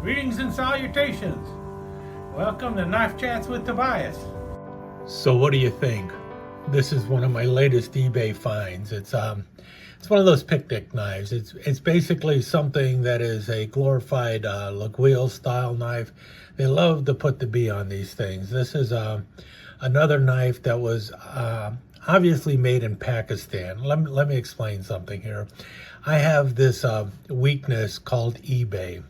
Greetings and salutations. Welcome to Knife Chats with Tobias. So what do you think? This is one of my latest eBay finds. It's one of those picnic knives. It's basically something that is a glorified Laguille style knife. They love to put the B on these things. This is another knife that was obviously made in Pakistan. Let me explain something here. I have this weakness called eBay.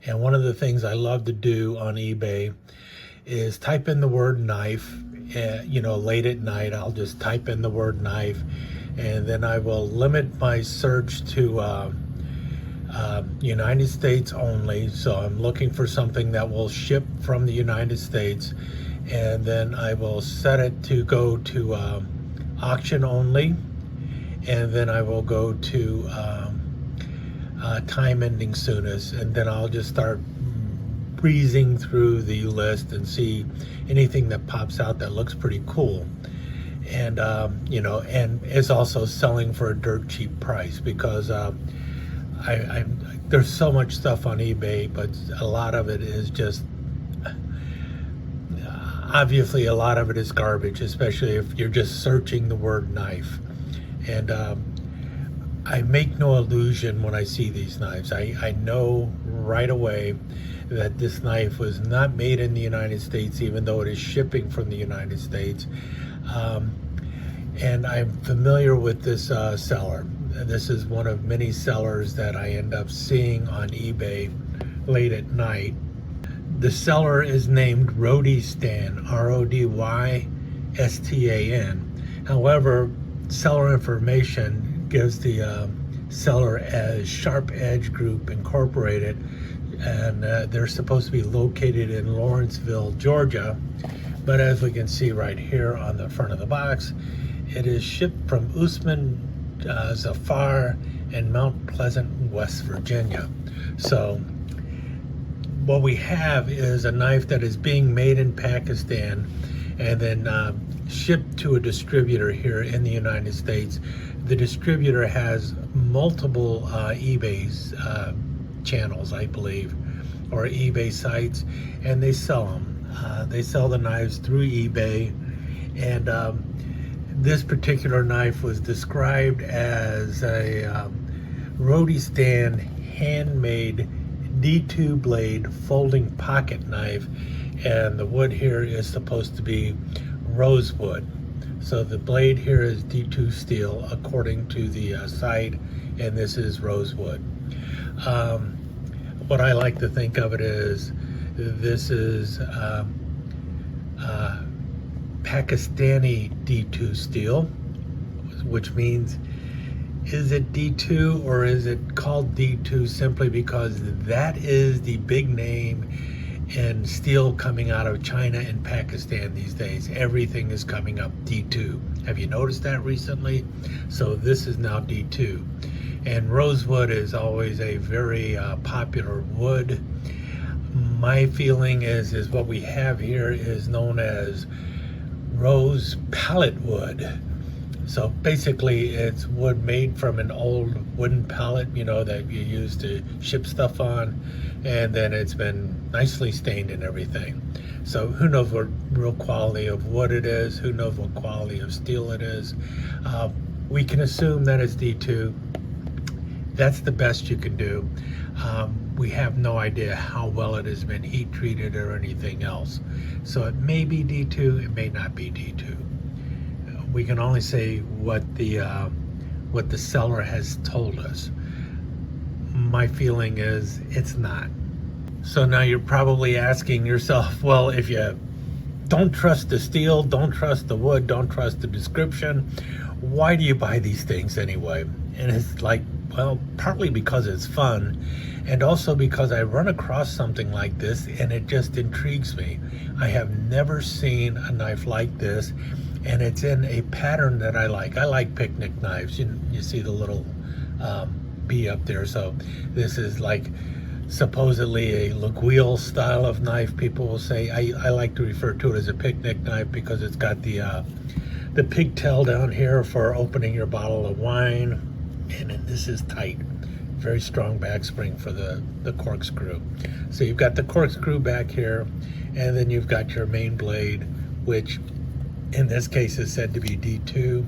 And one of the things I love to do on eBay is type in the word knife. Late at night, I'll just type in the word knife, and then I will limit my search to United States only. So I'm looking for something that will ship from the United States, and then I will set it to go to auction only, and then I will go to time ending soonest, and then I'll just start breezing through the list and see anything that pops out that looks pretty cool. And and it's also selling for a dirt cheap price, because there's so much stuff on eBay, but a lot of it is just obviously a lot of it is garbage, especially if you're just searching the word knife. And I make no illusion when I see these knives. I know right away that this knife was not made in the United States, even though it is shipping from the United States. And I'm familiar with this seller. This is one of many sellers that I end up seeing on eBay late at night. The seller is named Rodystan, Rodystan. However, seller information gives the seller as Sharp Edge Group Incorporated, and they're supposed to be located in Lawrenceville, Georgia. But as we can see right here on the front of the box, it is shipped from Usman, Zafar, and Mount Pleasant, West Virginia. So what we have is a knife that is being made in Pakistan and then shipped to a distributor here in the United States. The distributor has multiple eBay's channels, I believe, or eBay sites, and they sell them. They sell the knives through eBay, and this particular knife was described as a Rodystan handmade D2 blade folding pocket knife, and the wood here is supposed to be rosewood. So the blade here is D2 steel according to the site, and this is rosewood. What I like to think of it is, this is Pakistani D2 steel, which means, is it D2 or is it called D2 simply because that is the big name in steel coming out of China and Pakistan these days? Everything is coming up D2. Have you noticed that recently? So this is now D2. And rosewood is always a very popular wood. My feeling is what we have here is known as rose pallet wood. So basically it's wood made from an old wooden pallet, that you use to ship stuff on, and then it's been nicely stained and everything. So who knows what real quality of wood it is, who knows what quality of steel it is. We can assume that it's D2. That's the best you can do. We have no idea how well it has been heat treated or anything else. So it may be D2, it may not be D2. We can only say what the seller has told us. My feeling is it's not. So now you're probably asking yourself, well, if you don't trust the steel, don't trust the wood, don't trust the description, why do you buy these things anyway? And it's like, well, partly because it's fun, and also because I run across something like this and it just intrigues me. I have never seen a knife like this, and it's in a pattern that I like. I like picnic knives. You see the little B up there. So this is like supposedly a Laguille style of knife. People will say, I like to refer to it as a picnic knife because it's got the pigtail down here for opening your bottle of wine, and then this is tight. very strong back spring for the corkscrew. So you've got the corkscrew back here, and then you've got your main blade, which in this case is said to be D2,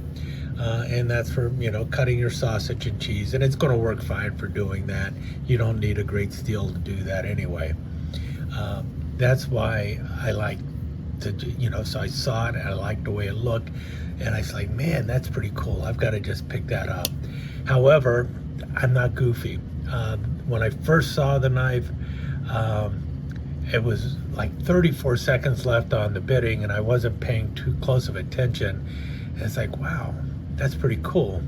and that's for, cutting your sausage and cheese, and it's going to work fine for doing that. You don't need a great steel to do that anyway. That's why I like to, so I saw it and I liked the way it looked, and I was like, man, that's pretty cool. I've got to just pick that up. However, I'm not goofy. When I first saw the knife, it was like 34 seconds left on the bidding, and I wasn't paying too close of attention. And it's like, wow, that's pretty cool.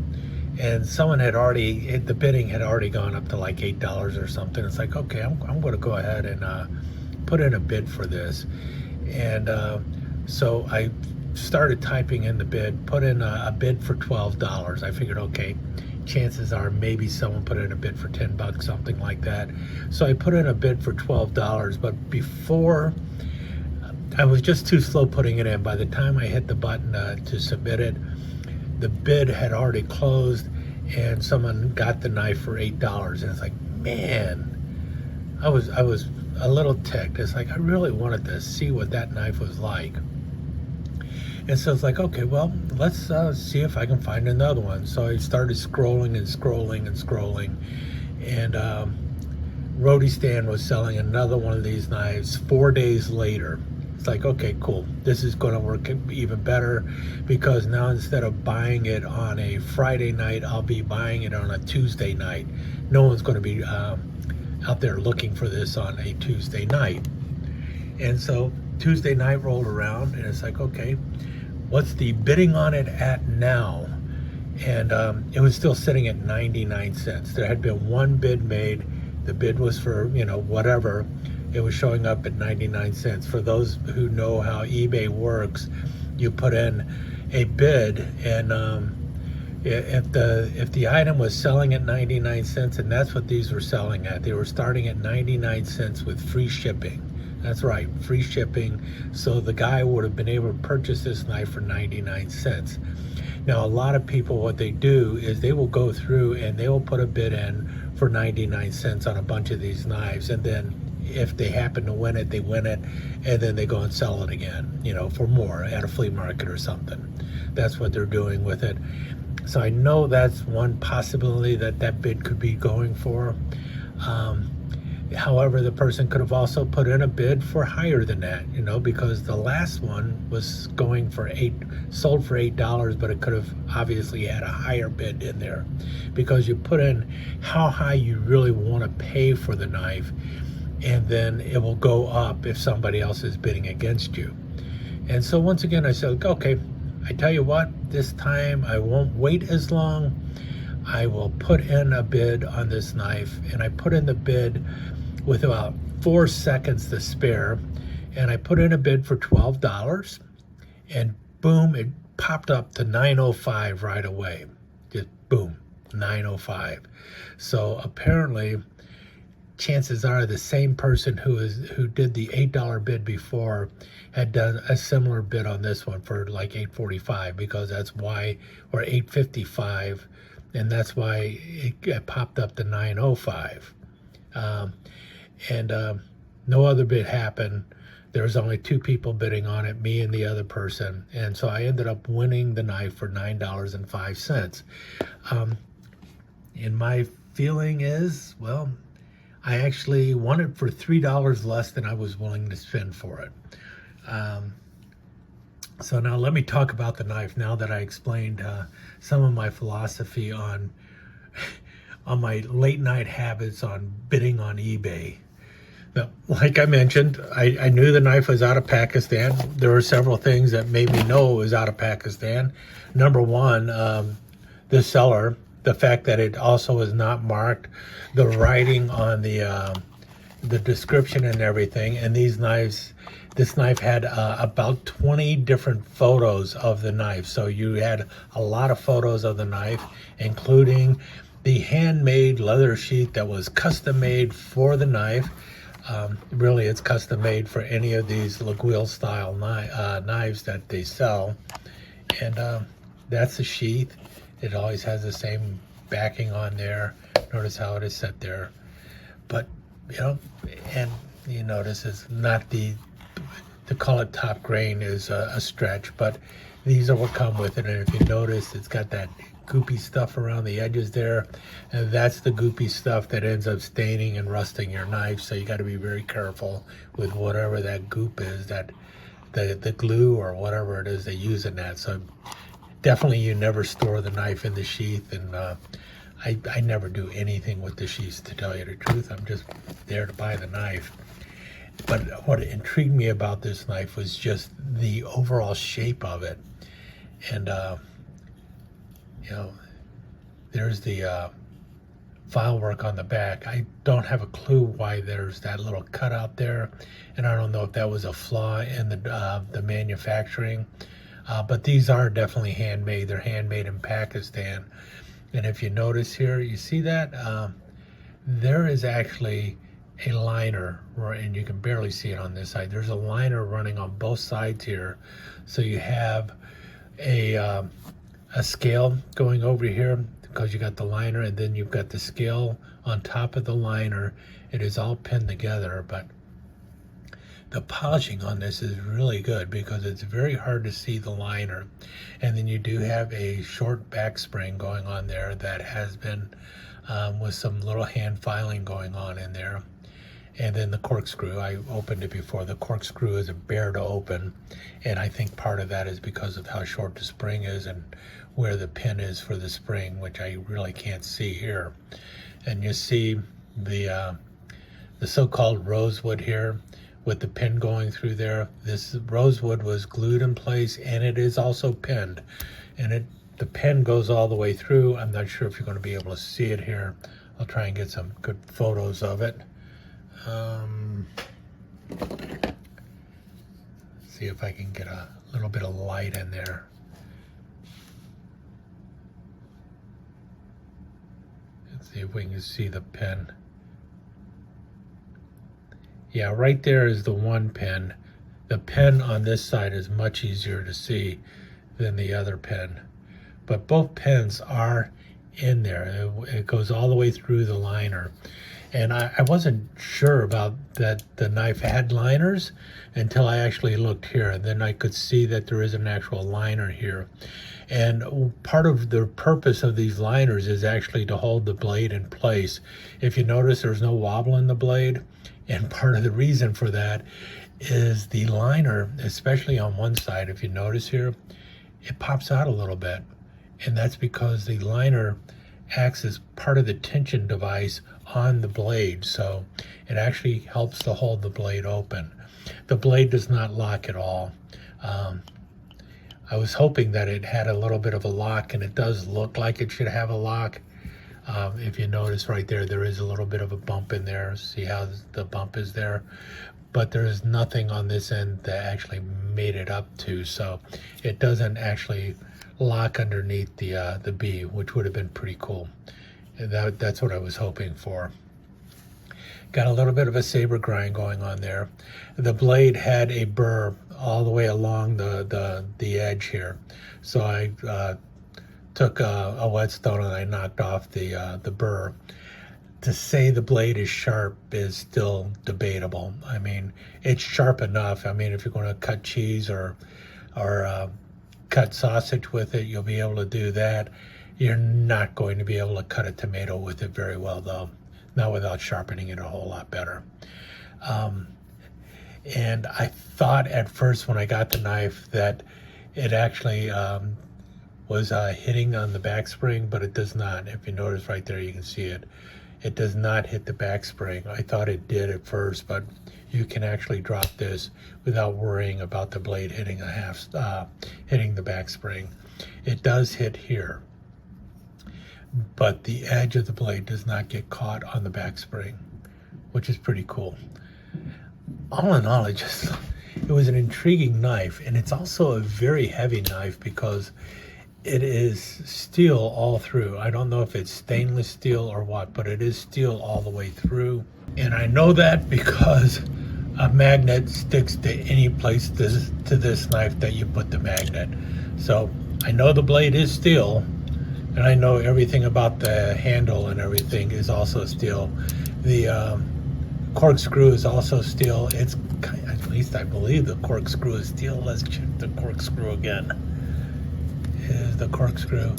And someone had already, the bidding had already gone up to like $8 or something. It's like, okay, I'm going to go ahead and put in a bid for this. And so I started typing in the bid, put in a bid for $12. I figured, okay, chances are maybe someone put in a bid for 10 bucks, something like that. So I put in a bid for $12, but before, I was just too slow putting it in. By the time I hit the button to submit it, the bid had already closed, and someone got the knife for $8. And it's like, man, I was a little ticked. It's like, I really wanted to see what that knife was like. And so it's like, okay, well, let's see if I can find another one. So I started scrolling and scrolling and scrolling, and Roadie Stan was selling another one of these knives 4 days later. It's like, okay, cool. This is going to work even better, because now instead of buying it on a Friday night, I'll be buying it on a Tuesday night. No one's going to be out there looking for this on a Tuesday night. And so Tuesday night rolled around, and it's like, okay, what's the bidding on it at now? And it was still sitting at 99 cents. There had been one bid made. The bid was for, whatever. It was showing up at 99 cents. For those who know how eBay works, you put in a bid, and if the item was selling at 99 cents, and that's what these were selling at, they were starting at 99 cents with free shipping. That's right, free shipping. So the guy would have been able to purchase this knife for 99 cents. Now, a lot of people, what they do is they will go through and they will put a bid in for 99 cents on a bunch of these knives. And then if they happen to win it, they win it. And then they go and sell it again, for more at a flea market or something. That's what they're doing with it. So I know that's one possibility that bid could be going for. However, the person could have also put in a bid for higher than that, because the last one was going for sold for $8, but it could have obviously had a higher bid in there, because you put in how high you really want to pay for the knife, and then it will go up if somebody else is bidding against you. And so once again, I said, okay, I tell you what, this time I won't wait as long. I will put in a bid on this knife, and I put in the bid with about 4 seconds to spare, and I put in a bid for $12, and boom, it popped up to $9.05 right away. Just boom, $9.05. So apparently, chances are the same person who did the $8 bid before had done a similar bid on this one for like $8.45, because that's why, or $8.55, and that's why it popped up to $9.05. And no other bid happened. There was only two people bidding on it, me and the other person. And so I ended up winning the knife for $9.05. And my feeling is, well, I actually won it for $3 less than I was willing to spend for it. So now let me talk about the knife, now that I explained some of my philosophy on my late night habits on bidding on eBay. Now, like I mentioned, I knew the knife was out of Pakistan. There were several things that made me know it was out of Pakistan. Number one, the seller, the fact that it also is not marked, the writing on the description and everything. And this knife had about 20 different photos of the knife. So you had a lot of photos of the knife, including the handmade leather sheath that was custom made for the knife. Really, it's custom made for any of these Laguille style knives that they sell. And that's the sheath. It always has the same backing on there. Notice how it is set there. But, you know, and you notice it's not to call it top grain is a stretch, but these are what come with it. And if you notice, it's got that goopy stuff around the edges there, and that's the goopy stuff that ends up staining and rusting your knife. So you got to be very careful with whatever that goop is, that the glue or whatever it is they use in that. So definitely you never store the knife in the sheath, and I never do anything with the sheaths, to tell you the truth. I'm just there to buy the knife. But what intrigued me about this knife was just the overall shape of it. And you know, there's the file work on the back. I don't have a clue why there's that little cutout there, and I don't know if that was a flaw in the manufacturing. But these are definitely handmade. They're handmade in Pakistan. And if you notice here, you see that there is actually a liner, and you can barely see it on this side. There's a liner running on both sides here. So you have a scale going over here because you got the liner, and then you've got the scale on top of the liner. It is all pinned together, but the polishing on this is really good because it's very hard to see the liner. And then you do have a short back spring going on there that has been with some little hand filing going on in there. And then the corkscrew, I opened it before. The corkscrew is a bear to open, and I think part of that is because of how short the spring is and where the pin is for the spring, which I really can't see here. And you see the so-called rosewood here with the pin going through there. This rosewood was glued in place, and it is also pinned, and the pin goes all the way through. I'm not sure if you're going to be able to see it here. I'll try and get some good photos of it. See if I can get a little bit of light in there. Let's see if we can see the pin. Yeah, right there is the one pin. The pin on this side is much easier to see than the other pin. But both pins are in there. It goes all the way through the liner. And I wasn't sure about that the knife had liners until I actually looked here. And then I could see that there is an actual liner here. And part of the purpose of these liners is actually to hold the blade in place. If you notice, there's no wobble in the blade. And part of the reason for that is the liner, especially on one side, if you notice here, it pops out a little bit. And that's because the liner acts as part of the tension device on the blade, so it actually helps to hold the blade open. The blade does not lock at all. I was hoping that it had a little bit of a lock, and it does look like it should have a lock. If you notice right there, there is a little bit of a bump in there. See how the bump is there? But there's nothing on this end that actually made it up to, so it doesn't actually lock underneath the B, which would have been pretty cool. And that's what I was hoping for. Got a little bit of a saber grind going on there. The blade had a burr all the way along the edge here, so I took a whetstone and I knocked off the burr. To say the blade is sharp is still debatable. I mean, it's sharp enough. I mean, if you're going to cut cheese or cut sausage with it, you'll be able to do that. You're not going to be able to cut a tomato with it very well, though, not without sharpening it a whole lot better. And I thought at first when I got the knife that it actually was hitting on the back spring, but it does not. If you notice right there, you can see it. It does not hit the back spring. I thought it did at first, but you can actually drop this without worrying about the blade hitting hitting the back spring. It does hit here, but the edge of the blade does not get caught on the back spring, which is pretty cool. All in all, it was an intriguing knife, and it's also a very heavy knife because it is steel all through. I don't know if it's stainless steel or what, but it is steel all the way through. And I know that because a magnet sticks to any place to this knife that you put the magnet. So I know the blade is steel, And I know everything about the handle and everything is also steel. The corkscrew is also steel. It's, at least I believe the corkscrew is steel. Let's check the corkscrew again. Here's the corkscrew.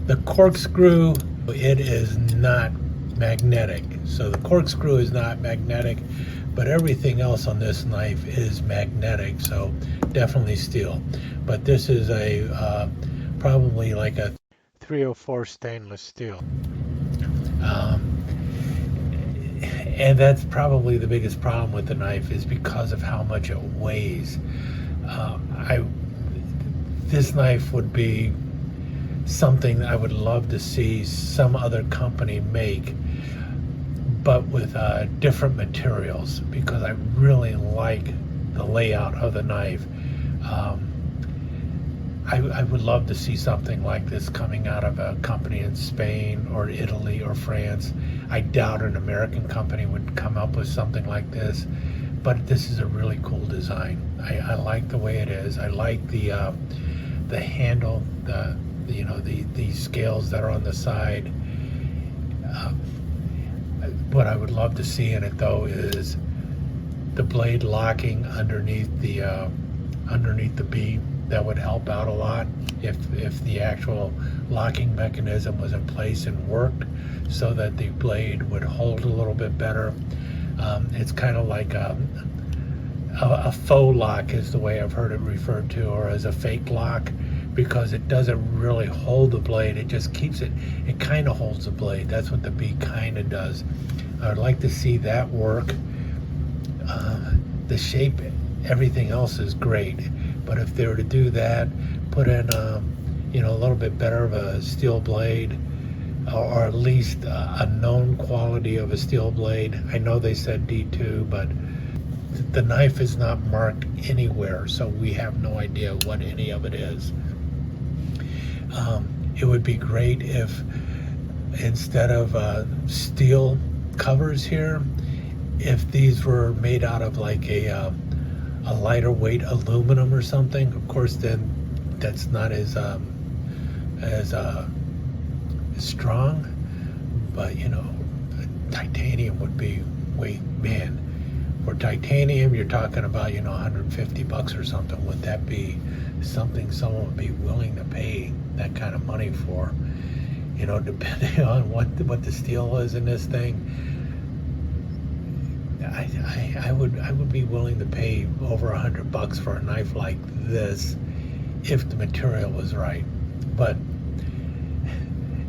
The corkscrew, it is not magnetic. So the corkscrew is not magnetic, but everything else on this knife is magnetic, so definitely steel. But this is a probably like a 304 stainless steel. And that's probably the biggest problem with the knife, is because of how much it weighs. This knife would be something I would love to see some other company make, but with different materials, because I really like the layout of the knife. I would love to see something like this coming out of a company in Spain or Italy or France. I doubt an American company would come up with something like this, but this is a really cool design. I like the way it is. I like the handle, the scales that are on the side. What I would love to see in it, though, is the blade locking underneath the beam. That would help out a lot if the actual locking mechanism was in place and worked, so that the blade would hold a little bit better. It's kind of like a faux lock is the way I've heard it referred to, or as a fake lock, because it doesn't really hold the blade. It just keeps it kind of holds the blade. That's what the bead kind of does. I'd like to see that work. The shape, everything else is great, but if they were to do that, put in a little bit better of a steel blade, or at least a known quality of a steel blade. I know they said D2, but the knife is not marked anywhere, so we have no idea what any of it is. It would be great if, instead of steel covers here, if these were made out of like a lighter weight aluminum or something. Of course, then that's not as strong, but titanium would be man. For titanium, you're talking about $150 or something. Would that be something someone would be willing to pay that kind of money for? Depending on what the steel is in this thing. I would be willing to pay over $100 for a knife like this if the material was right. But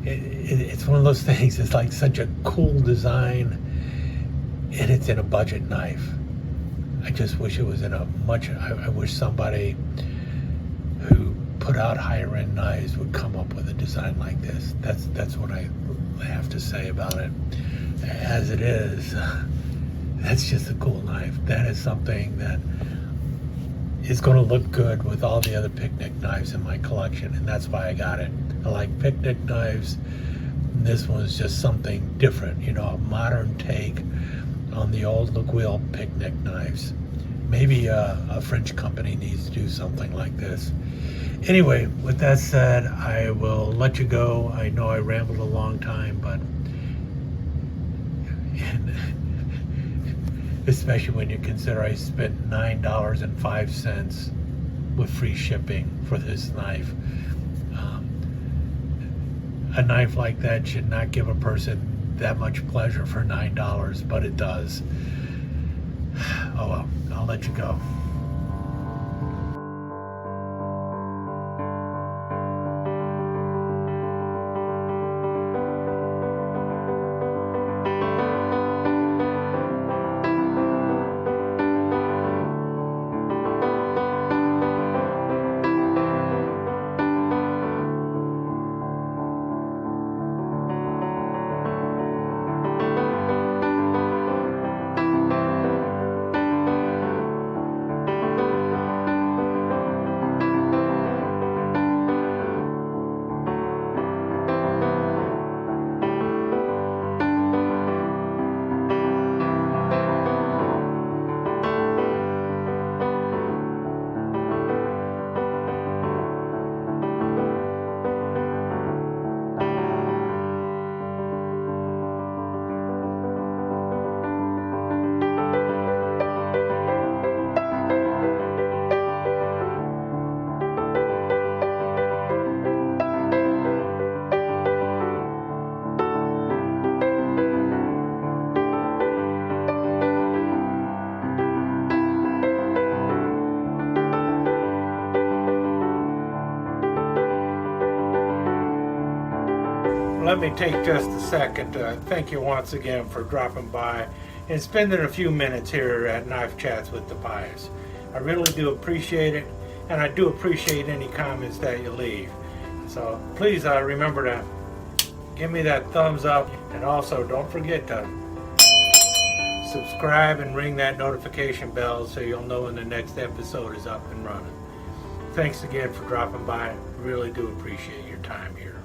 it's one of those things. It's like such a cool design, and it's in a budget knife. I just wish it was in a much. I wish somebody who put out higher end knives would come up with a design like this. That's what I have to say about it. As it is, that's just a cool knife. That is something that is going to look good with all the other picnic knives in my collection, and that's why I got it. I like picnic knives. This one's just something different, a modern take on the old Laguille picnic knives. Maybe a French company needs to do something like this. Anyway, with that said, I will let you go. I know I rambled a long time, but especially when you consider I spent $9.05 with free shipping for this knife. A knife like that should not give a person that much pleasure for $9, but it does. Oh well, I'll let you go. let me take just a second to thank you once again for dropping by and spending a few minutes here at Knife Chats with Tobias. I really do appreciate it, and I do appreciate any comments that you leave. So please remember to give me that thumbs up, and also don't forget to subscribe and ring that notification bell so you'll know when the next episode is up and running. Thanks again for dropping by. Really do appreciate your time here.